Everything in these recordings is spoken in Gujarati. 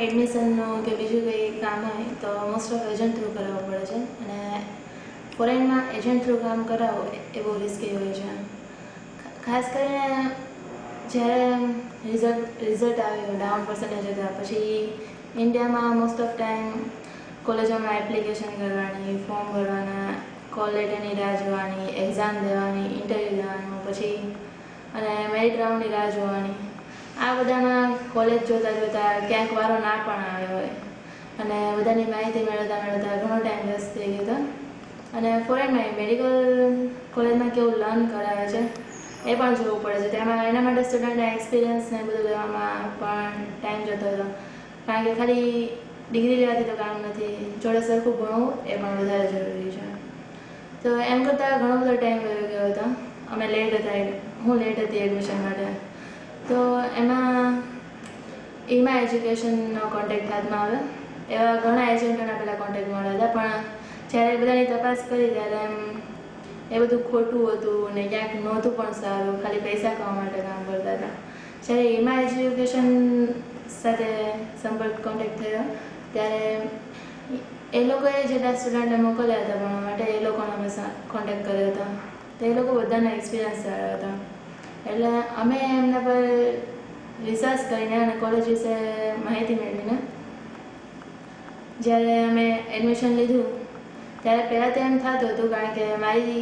એડમિશનનું કે બીજું કંઈ કામ હોય તો મોસ્ટ ઓફ એજન્ટ થ્રુ કરાવવું પડે છે અને ફોરેનમાં એજન્ટ થ્રુ કામ કરાવો એ બહુ રિસ્કી હોય છે. ખાસ કરીને જ્યારે રિઝલ્ટ આવ્યો ડાઉન પર્સન્ટેજ હતા પછી ઇન્ડિયામાં મોસ્ટ ઓફ ટાઈમ કોલેજોમાં એપ્લિકેશન કરવાની, ફોર્મ ભરવાના, કોલ લેટરની રાહ જોવાની, એક્ઝામ દેવાની, ઇન્ટરવ્યૂ દેવાનું, પછી અને મેરિટ રાઉન્ડની રાહ જોવાની. આ બધામાં કોલેજ જોતાં ક્યાંક વારો ના પણ આવ્યો હોય અને બધાની માહિતી મેળવતા ઘણો ટાઈમ વેસ્ટ થઈ ગયો હતો. અને ફોરેનમાં મેડિકલ કોલેજમાં કેવું લર્ન કરાવે છે એ પણ જોવું પડે છે. તેમાં એના માટે સ્ટુડન્ટના એક્સપિરિયન્સ ને બધું લેવામાં પણ ટાઈમ જતો હતો, કારણ કે ખાલી ડિગ્રી લેવાથી તો કામ નથી, જોડે સરખું ભણવું એ પણ વધારે જરૂરી છે. તો એમ કરતાં ઘણો બધો ટાઈમ વયો ગયો હતો. અમે હું લેટ હતી એડમિશન માટે. તો એમાં ઈમા એજ્યુકેશનનો કોન્ટેક્ટ હાથમાં આવ્યો. એવા ઘણા એજન્ટોના પહેલાં કોન્ટેક્ટ મળ્યા હતા, પણ જ્યારે બધાની તપાસ કરી ત્યારે એ બધું ખોટું હતું ને ક્યાંક નહોતું પણ સારું, ખાલી પૈસા કમાવા માટે કામ કરતા હતા. જ્યારે ઈમા એજ્યુકેશન સાથે કોન્ટેક્ટ થયો ત્યારે એ લોકોએ જેટલા સ્ટુડન્ટને મોકલ્યા હતા ભણવા માટે એ લોકોનો અમે કોન્ટેક્ટ કર્યો હતો. તો એ લોકો બધાના એક્સપિરિયન્સ સારા હતા, એટલે અમે એમના પર રિસર્ચ કરીને અને કોલેજ વિશે માહિતી મેળવીને જ્યારે અમે એડમિશન લીધું ત્યારે પહેલાં તો એમ થતું હતું, કારણ કે મારી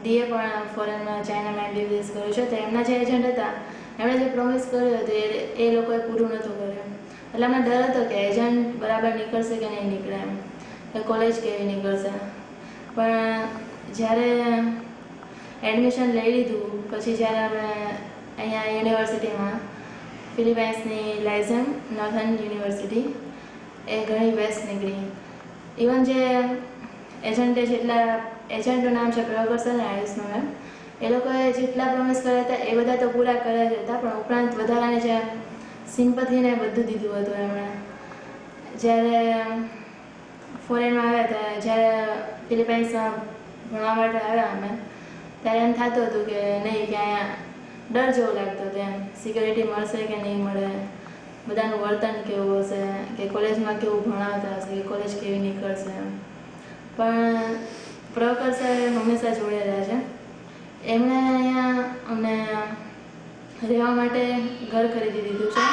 દીએ પણ ફોરેનમાં ચાઇનામાં MBBS કર્યું છે, તો એમના જે એજન્ટ હતા એમણે જે પ્રોમિસ કર્યું હતું એ લોકોએ પૂરું નહોતું કર્યું. એટલે અમને ડર હતો કે એજન્ટ બરાબર નીકળશે કે નહીં નીકળે એમ, કે કોલેજ કેવી નીકળશે. પણ જ્યારે એડમિશન લઈ લીધું પછી જ્યારે અમે અહીંયા યુનિવર્સિટીમાં ફિલિપાઇન્સની લાઇઝમ નોર્થન યુનિવર્સિટી એ ઘણી બેસ્ટ નીકળી. ઇવન જે એજન્ટનું નામ છે પ્રગર્સન અને આયુષનો મેમ, એ લોકોએ જેટલા પ્રોમિસ કર્યા હતા એ બધા તો પૂરા કર્યા જ હતા, પણ ઉપરાંત વધારાની જે સિમ્પથીને બધું દીધું હતું એમણે. જ્યારે ફોરેનમાં આવ્યા હતા, જ્યારે ફિલિપાઇન્સમાં ભણવા માટે આવ્યા અમે, ત્યારે એમ થતું હતું કે નહીં, કે અહીંયા ડર જેવો લાગતો હતો એમ, સિક્યોરિટી મળશે કે નહીં મળે, બધાનું વર્તન કેવું હશે, કે કોલેજમાં કેવું ભણાવતા હશે, કે કોલેજ કેવી નીકળશે એમ. પણ પ્રખર સર હંમેશા જોડે રહ્યા છે. એમણે અહીંયા અમને રહેવા માટે ઘર ખરીદી દીધું છે.